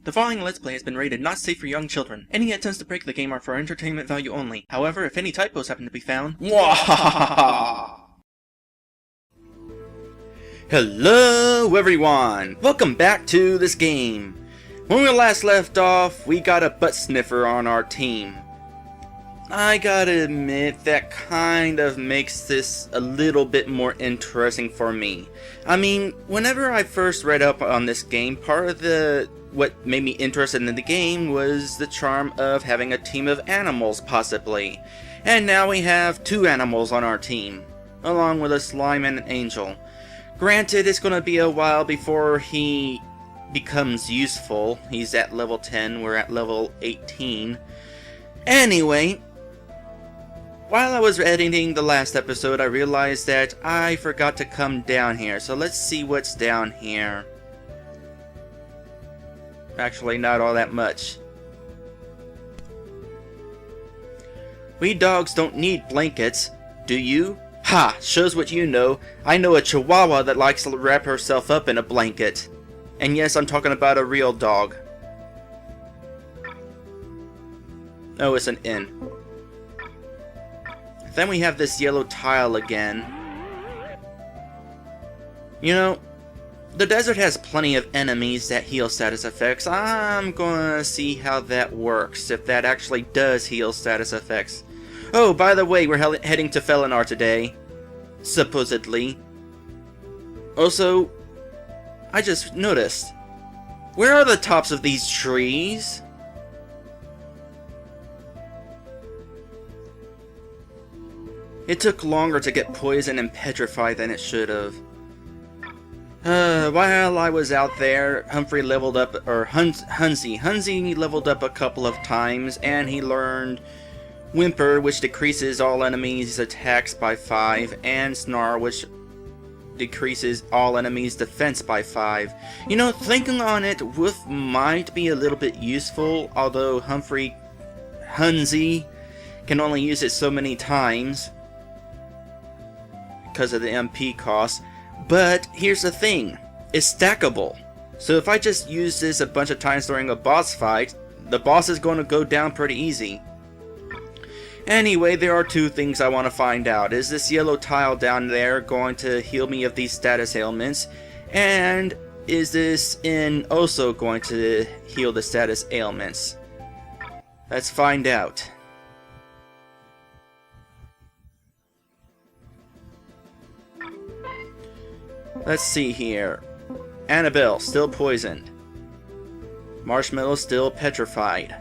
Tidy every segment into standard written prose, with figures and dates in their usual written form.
The following Let's Play has been rated not safe for young children. Any attempts to break the game are for entertainment value only. However, if any typos happen to be found... Hello everyone! Welcome back to this game. When we last left off, we got a butt sniffer on our team. I gotta admit, that kind of makes this a little bit more interesting for me. I mean, whenever I first read up on this game, part of what made me interested in the game was the charm of having a team of animals, possibly. And now we have 2 animals on our team, along with a slime and an angel. Granted, it's gonna be a while before he becomes useful. He's at level 10, we're at level 18. Anyway, while I was editing the last episode, I realized that I forgot to come down here. So let's see what's down here. Actually, not all that much. We dogs don't need blankets, do you? Ha! Shows what you know. I know a chihuahua that likes to wrap herself up in a blanket. And yes, I'm talking about a real dog. Oh, it's an inn. Then we have this yellow tile again. You know, the desert has plenty of enemies that heal status effects. I'm gonna see how that works, if that actually does heal status effects. Oh, by the way, we're heading to Felenar today. Supposedly. Also, I just noticed. Where are the tops of these trees? It took longer to get poisoned and petrified than it should have. While I was out there, Humphrey leveled up, or Hunzi leveled up a couple of times, and he learned Whimper, which decreases all enemies' attacks by 5, and Snarl, which decreases all enemies' defense by 5. You know, thinking on it, Woof might be a little bit useful, although Hunzi can only use it so many times because of the MP cost. But here's the thing, it's stackable. So if I just use this a bunch of times during a boss fight, the boss is going to go down pretty easy. Anyway, there are 2 things I want to find out. Is this yellow tile down there going to heal me of these status ailments? And is this inn also going to heal the status ailments? Let's find out. Let's see here. Annabelle, still poisoned. Marshmallow, still petrified.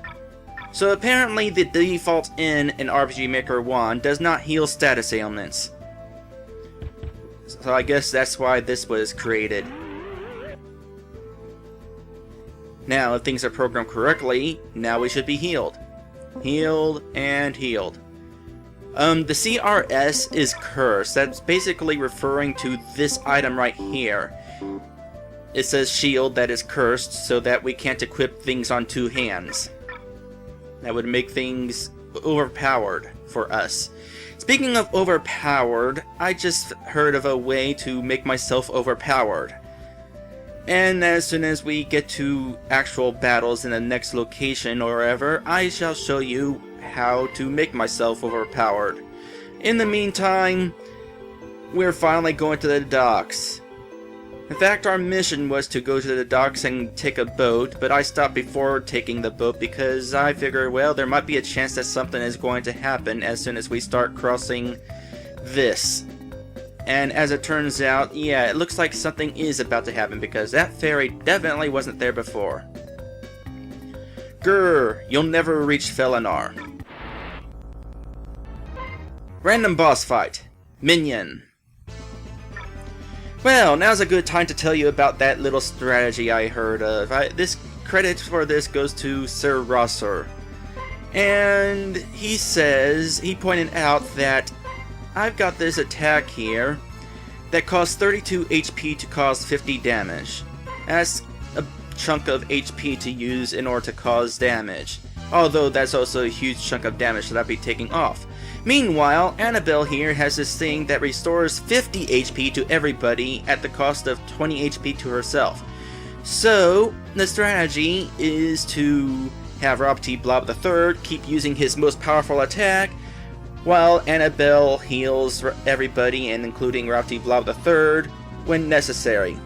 So apparently the default inn in RPG Maker 1 does not heal status ailments. So I guess that's why this was created. Now, if things are programmed correctly, now we should be healed. Healed and healed. The CRS is cursed. That's basically referring to this item right here. It says shield that is cursed so that we can't equip things on 2 hands. That would make things overpowered for us. Speaking of overpowered, I just heard of a way to make myself overpowered. And as soon as we get to actual battles in the next location or wherever, I shall show you how to make myself overpowered. In the meantime, we're finally going to the docks. In fact, our mission was to go to the docks and take a boat, but I stopped before taking the boat because I figured, well, there might be a chance that something is going to happen as soon as we start crossing this. And as it turns out, yeah, it looks like something is about to happen because that ferry definitely wasn't there before. Grr, you'll never reach Felenar. Random boss fight. Minion. Well, now's a good time to tell you about that little strategy I heard of. This credit for this goes to Sir Rosser. And he pointed out that I've got this attack here that costs 32 HP to cause 50 damage. That's a chunk of HP to use in order to cause damage. Although that's also a huge chunk of damage that I'd be taking off. Meanwhile, Annabelle here has this thing that restores 50 HP to everybody at the cost of 20 HP to herself. So, the strategy is to have Rob T. Blob III keep using his most powerful attack, while Annabelle heals everybody, and including Rob T. Blob III, when necessary.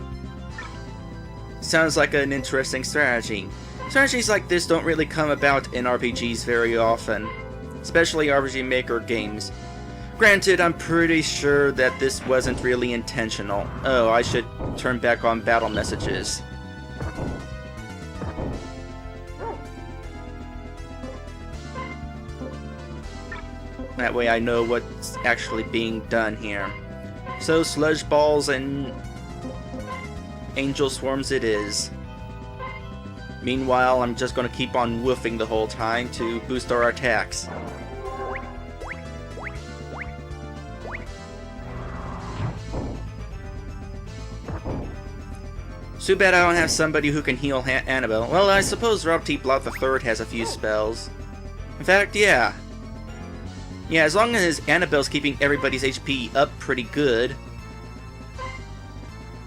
Sounds like an interesting strategy. Strategies like this don't really come about in RPGs very often, especially RPG Maker games. Granted, I'm pretty sure that this wasn't really intentional. Oh, I should turn back on battle messages. That way I know what's actually being done here. So, sludge balls and angel swarms it is. Meanwhile, I'm just gonna keep on woofing the whole time to boost our attacks. Too bad I don't have somebody who can heal Annabelle. Well, I suppose Rob T. Blob III has a few spells. In fact, yeah. Yeah, as long as Annabelle's keeping everybody's HP up pretty good,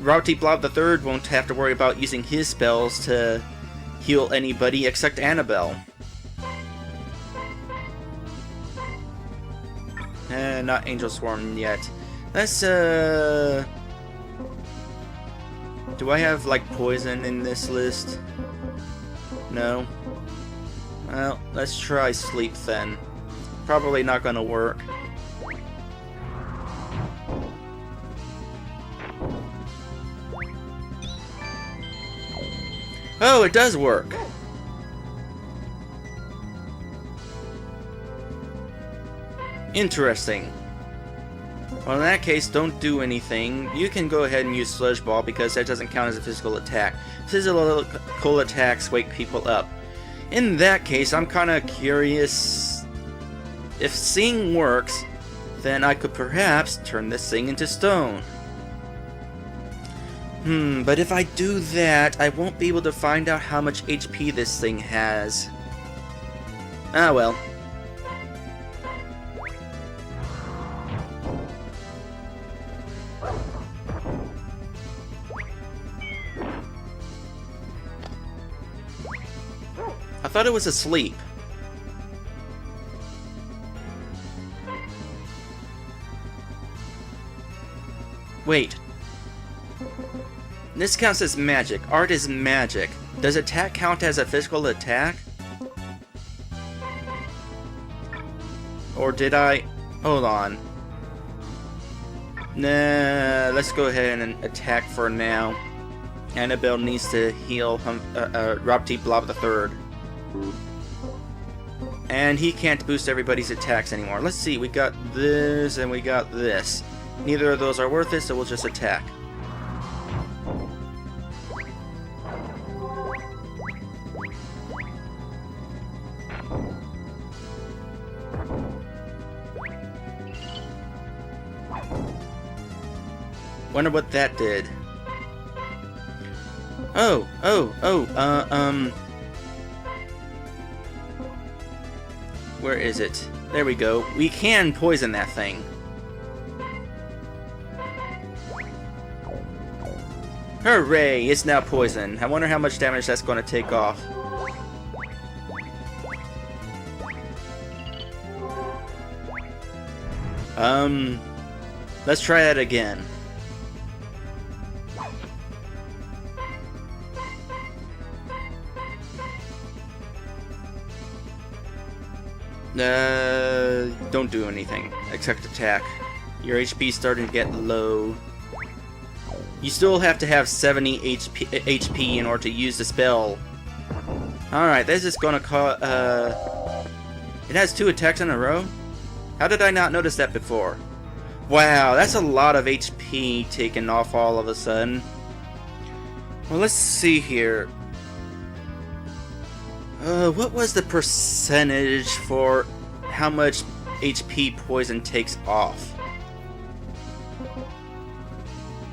Rob T. Blob III won't have to worry about using his spells to heal anybody except Annabelle. Not Angel Swarm yet. Let's, do I have, like, poison in this list? No? Well, let's try sleep then. Probably not gonna work. Oh, it does work! Interesting. Well, in that case, don't do anything. You can go ahead and use Sludge Ball because that doesn't count as a physical attack. Physical attacks wake people up. In that case, I'm kinda curious. If seeing works, then I could perhaps turn this thing into stone. But if I do that, I won't be able to find out how much HP this thing has. Ah well. I thought it was asleep. Wait. This counts as magic. Art is magic. Does attack count as a physical attack? Or did I... Hold on. Nah, let's go ahead and attack for now. Annabelle needs to heal Rob T. Blob III. And he can't boost everybody's attacks anymore. Let's see, we got this and we got this. Neither of those are worth it, so we'll just attack. Wonder what that did. Where is it? There we go. We can poison that thing. Hooray! It's now poisoned. I wonder how much damage that's going to take off. Let's try that again. Don't do anything except attack. Your HP's starting to get low. You still have to have 70 HP in order to use the spell. Alright, this is gonna cause, it has 2 attacks in a row? How did I not notice that before? Wow, that's a lot of HP taken off all of a sudden. Well, let's see here. What was the percentage for how much HP poison takes off?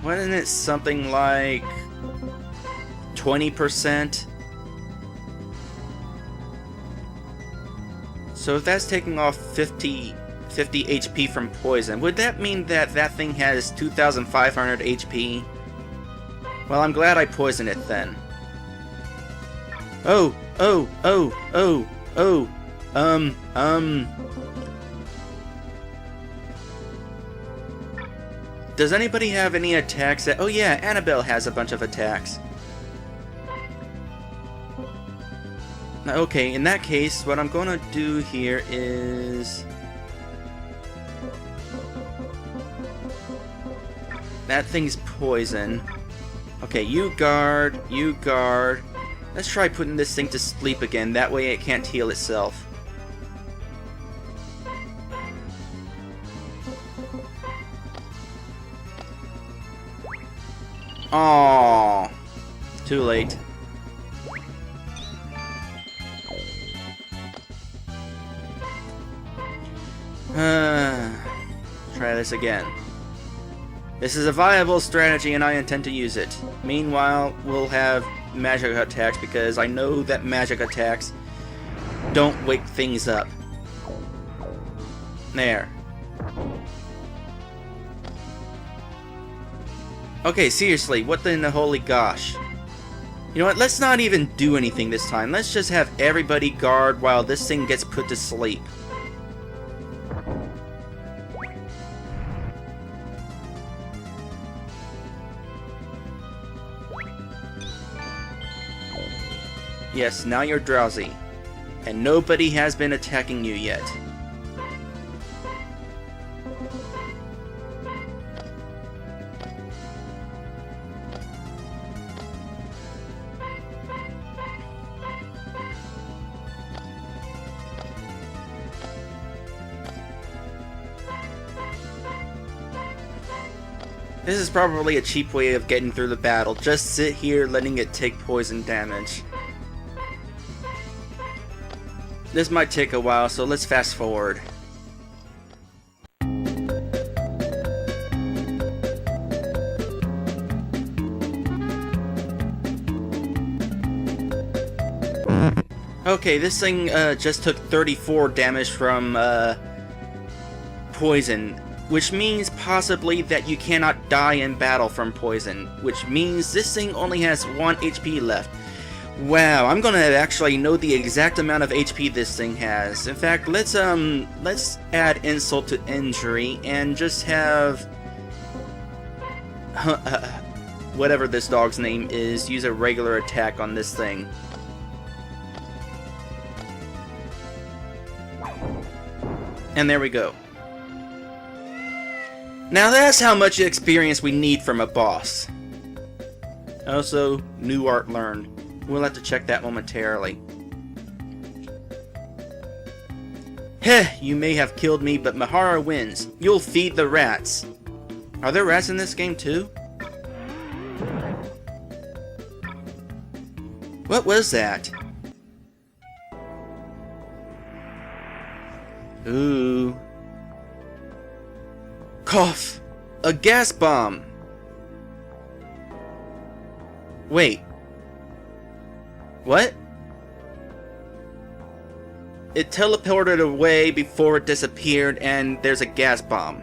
Wasn't it something like 20%? So if that's taking off 50 HP from poison, would that mean that that thing has 2,500 HP? Well, I'm glad I poisoned it then. Oh, oh, oh, oh, oh, Does anybody have any attacks that... Oh yeah, Annabelle has a bunch of attacks. Okay, in that case, what I'm gonna do here is... That thing's poison. Okay, you guard, you guard. Let's try putting this thing to sleep again, that way it can't heal itself. Aww. Too late. Try this again. This is a viable strategy and I intend to use it. Meanwhile, we'll have magic attacks because I know that magic attacks don't wake things up. There. Okay, seriously, what in the holy gosh? You know what, let's not even do anything this time. Let's just have everybody guard while this thing gets put to sleep. Yes, now you're drowsy. And nobody has been attacking you yet. This is probably a cheap way of getting through the battle. Just sit here letting it take poison damage. This might take a while, so let's fast forward. Okay, this thing just took 34 damage from poison, which means possibly that you cannot die in battle from poison, which means this thing only has 1 HP left. Wow, I'm gonna actually know the exact amount of HP this thing has. In fact, let's add insult to injury and just have whatever this dog's name is use a regular attack on this thing. And there we go. Now that's how much experience we need from a boss. Also, new art learned. We'll have to check that momentarily. Heh, you may have killed me, but Mahara wins. You'll feed the rats. Are there rats in this game too? What was that? Ooh. Cough! A gas bomb! Wait. What? It teleported away before it disappeared and there's a gas bomb.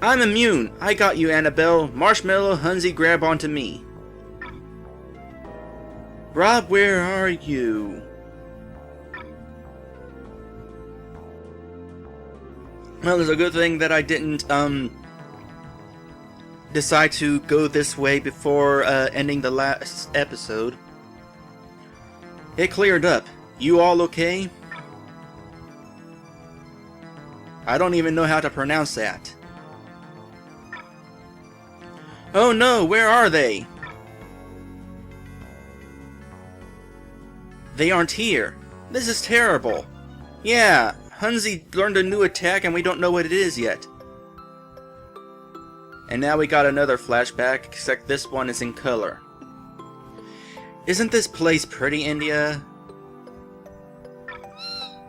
I'm immune! I got you, Annabelle. Marshmallow, Hunzy, grab onto me. Rob, where are you? Well, it's a good thing that I didn't, decide to go this way before, ending the last episode. It cleared up. You all okay? I don't even know how to pronounce that. Oh no, where are they? They aren't here. This is terrible. Yeah, Hunzy learned a new attack and we don't know what it is yet. And now we got another flashback, except this one is in color. Isn't this place pretty, India?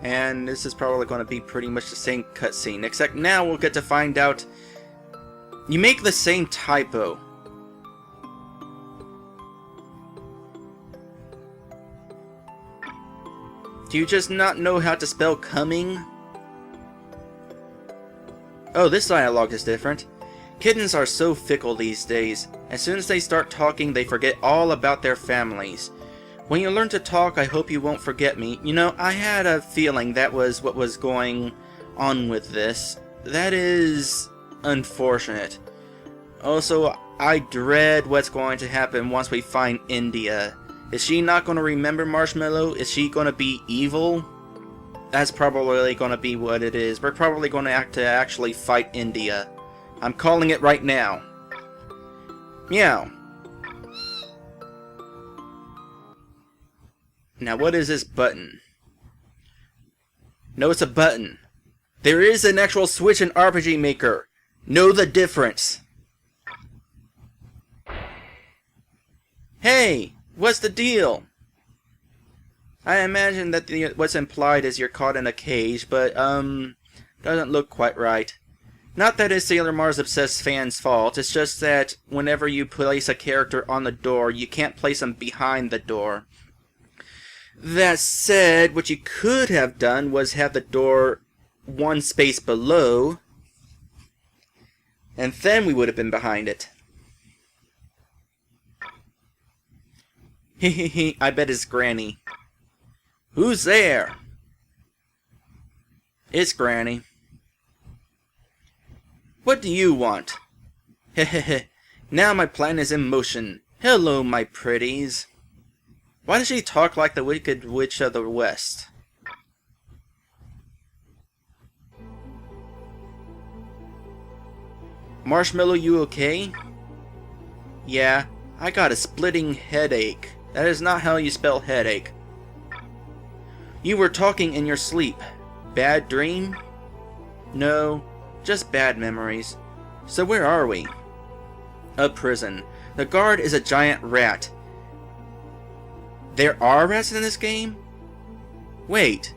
And this is probably going to be pretty much the same cutscene, except now we'll get to find out you make the same typo. Do you just not know how to spell coming? Oh, this dialogue is different. Kittens are so fickle these days. As soon as they start talking, they forget all about their families. When you learn to talk, I hope you won't forget me. You know, I had a feeling that was what was going on with this. That is unfortunate. Also, I dread what's going to happen once we find India. Is she not going to remember Marshmallow? Is she going to be evil? That's probably going to be what it is. We're probably going to have to actually fight India. I'm calling it right now. Meow. Now what is this button? No, it's a button. There is an actual switch in RPG Maker. Know the difference. Hey, what's the deal? I imagine that what's implied is you're caught in a cage, but doesn't look quite right. Not that it's Sailor Mars obsessed fans' fault, it's just that whenever you place a character on the door, you can't place them behind the door. That said, what you could have done was have the door one space below, and then we would have been behind it. Hehehe, I bet it's Granny. Who's there? It's Granny. What do you want? Hehehe, now my plan is in motion. Hello, my pretties. Why does she talk like the Wicked Witch of the West? Marshmallow, you okay? Yeah, I got a splitting headache. That is not how you spell headache. You were talking in your sleep. Bad dream? No, just bad memories. So where are we? A prison. The guard is a giant rat. There are rats in this game? Wait,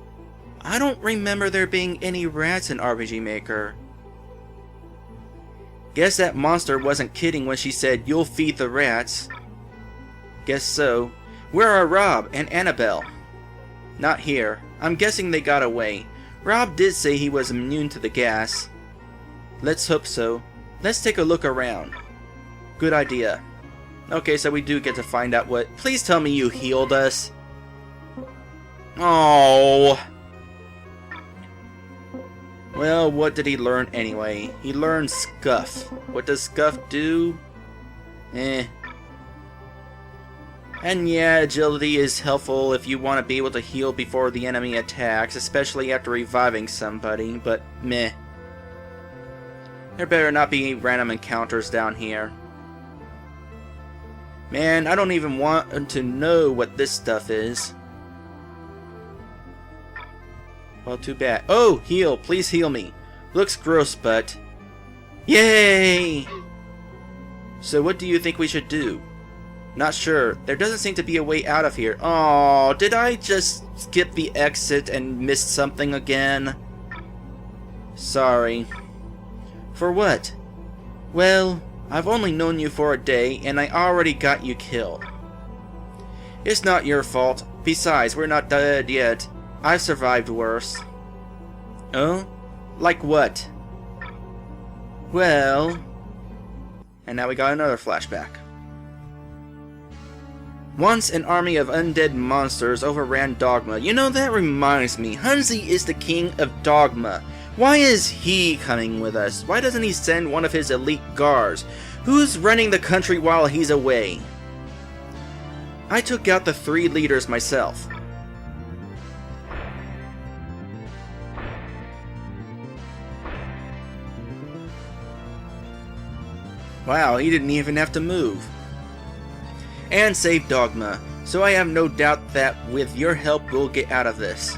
I don't remember there being any rats in RPG Maker. Guess that monster wasn't kidding when she said, "You'll feed the rats." Guess so. Where are Rob and Annabelle? Not here. I'm guessing they got away. Rob did say he was immune to the gas. Let's hope so. Let's take a look around. Good idea. Okay, so we do get to find out what... Please tell me you healed us. Oh. Well, what did he learn anyway? He learned Scuff. What does Scuff do? And yeah, agility is helpful if you want to be able to heal before the enemy attacks, especially after reviving somebody, but meh. There better not be random encounters down here. Man, I don't even want to know what this stuff is. Well, too bad. Oh, heal. Please heal me. Looks gross, but... Yay! So what do you think we should do? Not sure. There doesn't seem to be a way out of here. Oh, did I just skip the exit and miss something again? Sorry. For what? Well, I've only known you for a day, and I already got you killed. It's not your fault. Besides, we're not dead yet. I've survived worse. Oh? Like what? Well... And now we got another flashback. Once an army of undead monsters overran Dogma. You know, that reminds me. Hunzi is the king of Dogma. Why is he coming with us? Why doesn't he send one of his elite guards? Who's running the country while he's away? I took out the 3 leaders myself. Wow, he didn't even have to move. And save Dogma, so I have no doubt that with your help we'll get out of this.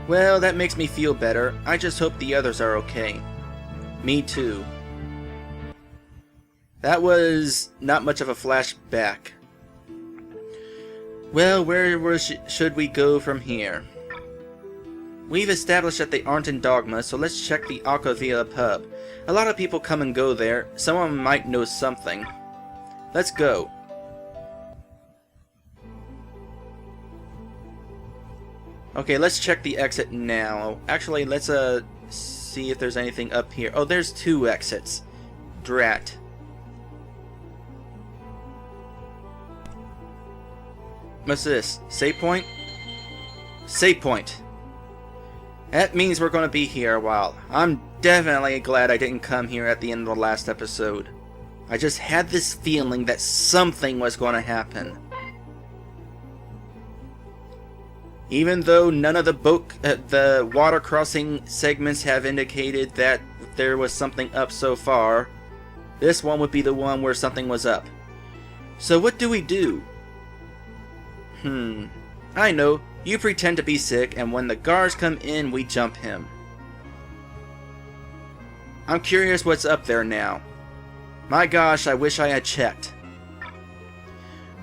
Well, that makes me feel better. I just hope the others are okay. Me too. That was not much of a flashback. Well, where should we go from here? We've established that they aren't in Dogma, so let's check the Alcavilla pub. A lot of people come and go there. Someone might know something. Let's go. Okay, let's check the exit now. Actually, let's see if there's anything up here. Oh, there's 2 exits. Drat. What's this? Save point? Save point. That means we're going to be here a while. I'm definitely glad I didn't come here at the end of the last episode. I just had this feeling that something was going to happen. Even though none of the water crossing segments have indicated that there was something up so far, this one would be the one where something was up. So what do we do? I know. You pretend to be sick, and when the guards come in, we jump him. I'm curious what's up there now. My gosh, I wish I had checked.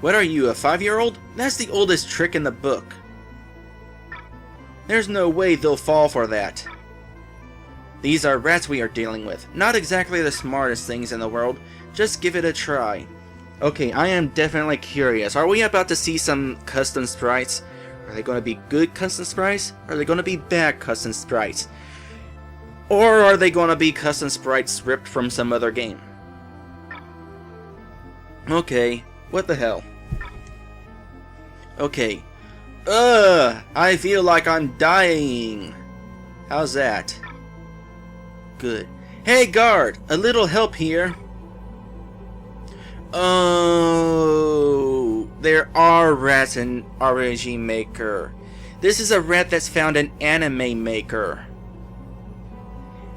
What are you, a 5-year-old? That's the oldest trick in the book. There's no way they'll fall for that. These are rats we are dealing with. Not exactly the smartest things in the world. Just give it a try. Okay, I am definitely curious. Are we about to see some custom sprites? Are they going to be good custom sprites? Or are they going to be bad custom sprites? Or are they going to be custom sprites ripped from some other game? Okay, what the hell? Okay. I feel like I'm dying. How's that? Good. Hey guard, a little help here. Oh, there are rats in RPG Maker. This is a rat that's found in Anime Maker.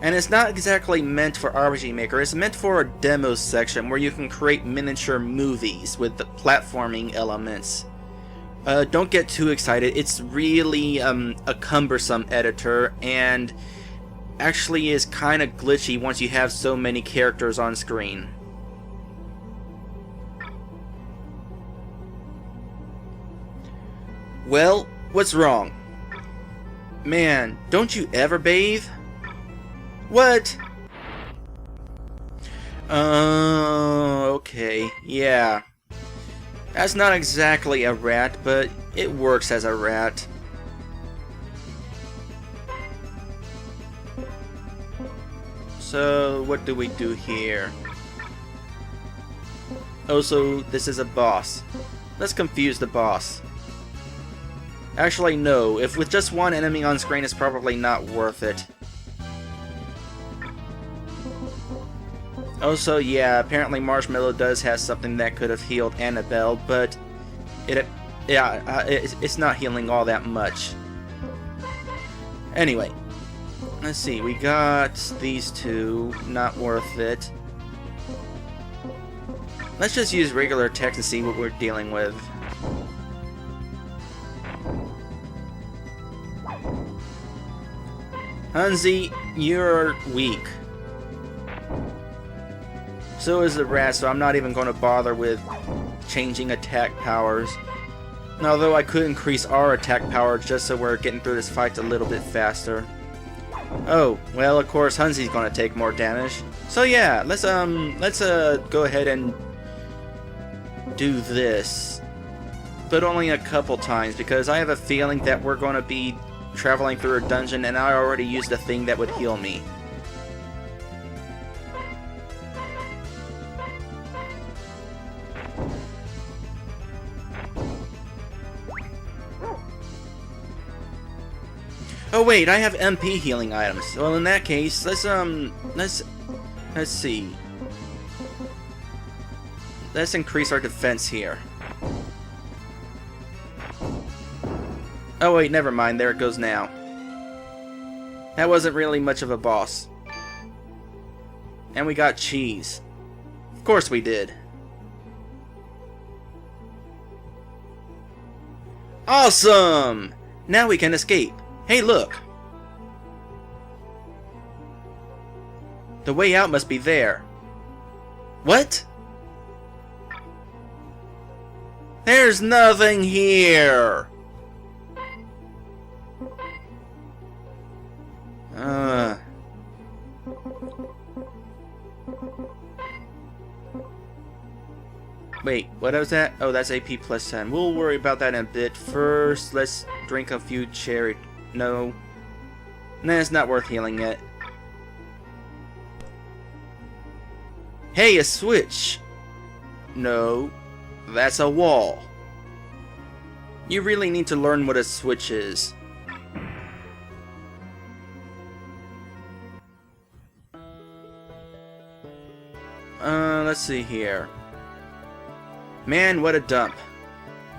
And it's not exactly meant for RPG Maker, it's meant for a demo section where you can create miniature movies with the platforming elements. Don't get too excited, it's really a cumbersome editor and actually is kind of glitchy once you have so many characters on screen. Well, what's wrong? Man, don't you ever bathe? What? Okay, yeah. That's not exactly a rat, but it works as a rat. So, what do we do here? Oh, so this is a boss. Let's confuse the boss. Actually, no. If with just one enemy on screen, it's probably not worth it. Also, yeah, apparently Marshmallow does have something that could have healed Annabelle, but it's not healing all that much. Anyway, let's see. We got these two. Not worth it. Let's just use regular text and see what we're dealing with. Hansi, you're weak. So is the rat, so I'm not even going to bother with changing attack powers. Although I could increase our attack power just so we're getting through this fight a little bit faster. Oh, well, of course Hansi's going to take more damage. So yeah, let's go ahead and do this. But only a couple times, because I have a feeling that we're going to be traveling through a dungeon and I already used a thing that would heal me. Oh wait, I have MP healing items. Well, in that case, let's see. Let's increase our defense here. Oh wait, never mind. There it goes now. That wasn't really much of a boss. And we got cheese. Of course we did. Awesome! Now we can escape. Hey, look! The way out must be there. What? There's nothing here! Wait, what was that? Oh, that's AP plus 10. We'll worry about that in a bit. First, let's drink a few cherry... No. Nah, it's not worth healing yet. Hey, a switch! No. That's a wall. You really need to learn what a switch is. Let's see here. Man, what a dump.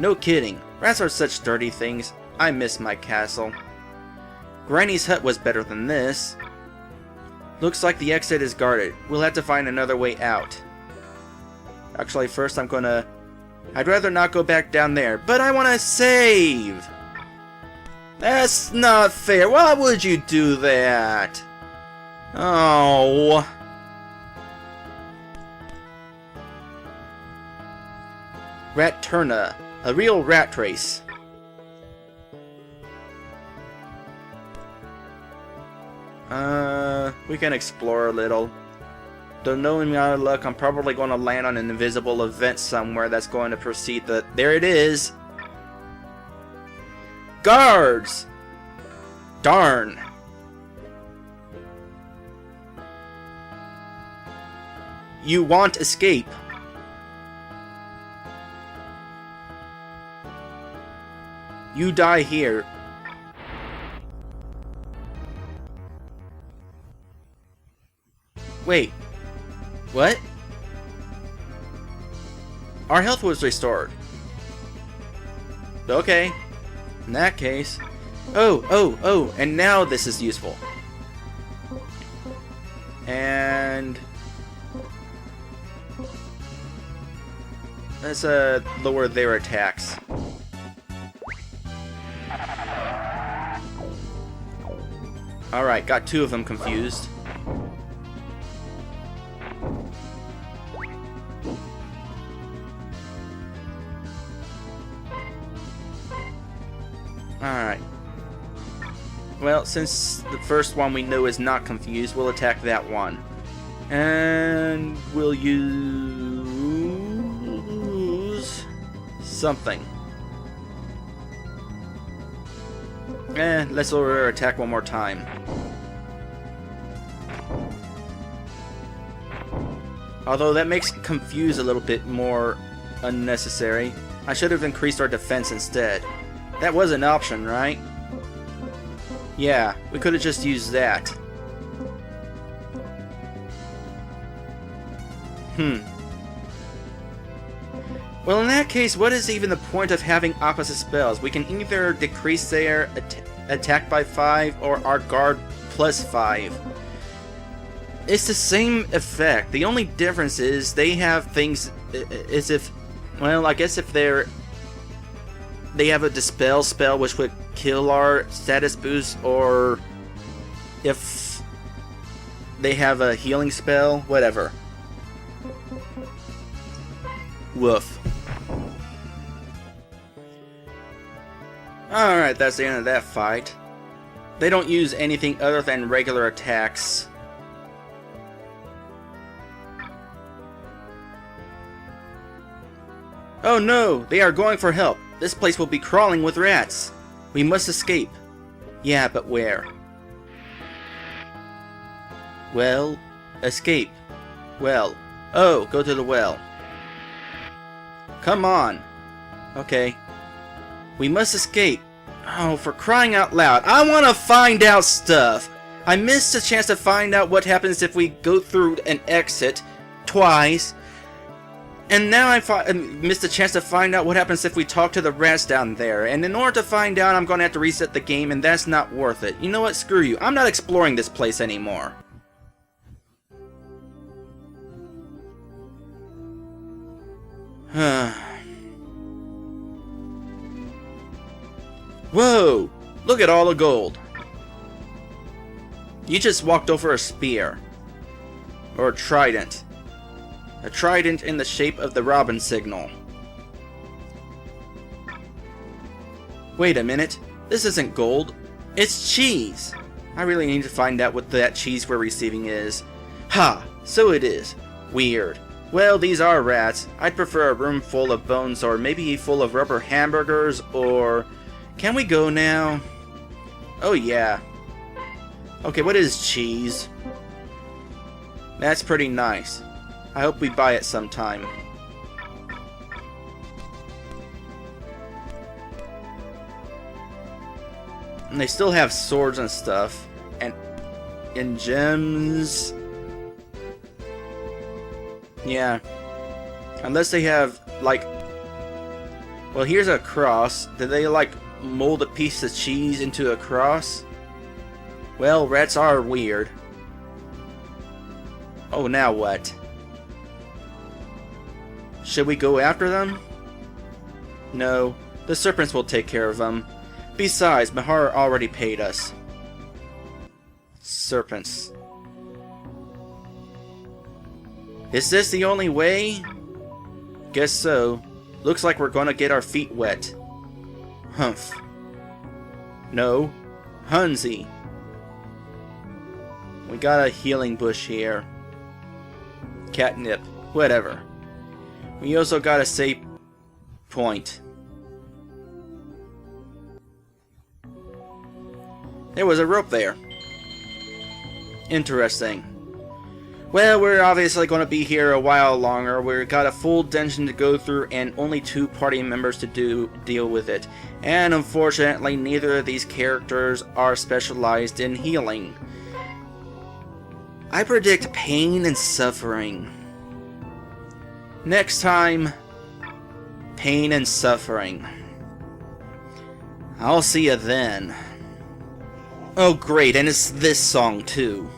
No kidding. Rats are such dirty things. I miss my castle. Granny's hut was better than this. Looks like the exit is guarded. We'll have to find another way out. Actually, first I'd rather not go back down there, but I want to save! That's not fair. Why would you do that? Oh. Rat Turna. A real rat race. We can explore a little. Though knowing my luck, I'm probably going to land on an invisible event somewhere that's going to precede the... There it is! Guards! Darn! You want escape. You die here. Wait. What? Our health was restored. Okay. In that case... Oh, and now this is useful. And... let's lower their attacks. Alright, got two of them confused. Alright. Well, since the first one we know is not confused, we'll attack that one. And we'll use... something. Let's lower our attack one more time. Although that makes confuse a little bit more unnecessary. I should have increased our defense instead. That was an option, right? Yeah, we could have just used that. Well, in that case, what is even the point of having opposite spells? We can either decrease their attack by 5 or our guard plus 5. It's the same effect. The only difference is they have things as if... well, I guess if they have a dispel spell which would kill our status boost, or if they have a healing spell, whatever. Woof. Alright, that's the end of that fight. They don't use anything other than regular attacks. Oh no! They are going for help! This place will be crawling with rats! We must escape! Yeah, but where? Well, escape. Well. Oh, go to the well. Come on! Okay. We must escape! Oh, for crying out loud! I want to find out stuff! I missed the chance to find out what happens if we go through an exit twice. And now I missed a chance to find out what happens if we talk to the rats down there. And in order to find out, I'm going to have to reset the game, and that's not worth it. You know what? Screw you. I'm not exploring this place anymore. Whoa! Look at all the gold. You just walked over a spear. Or a trident. A trident in the shape of the Robin signal. Wait a minute. This isn't gold. It's cheese. I really need to find out what that cheese we're receiving is. Ha! So it is. Weird. Well, these are rats. I'd prefer a room full of bones, or maybe full of rubber hamburgers, or... Can we go now? Oh yeah. Okay, what is cheese? That's pretty nice. I hope we buy it sometime. And they still have swords and stuff. And gems. Yeah. Unless they have, like... Well, here's a cross. Did they, like, mold a piece of cheese into a cross? Well, rats are weird. Oh, now what? Should we go after them? No. The serpents will take care of them. Besides, Mahar already paid us. Serpents. Is this the only way? Guess so. Looks like we're gonna get our feet wet. Humph. No. Hunzi. We got a healing bush here. Catnip. Whatever. We also got a save point. There was a rope there. Interesting. Well, we're obviously going to be here a while longer. We've got a full dungeon to go through and only 2 party members to deal with it. And unfortunately, neither of these characters are specialized in healing. I predict pain and suffering. Next time, pain and suffering. I'll see you then. Oh great, and it's this song too.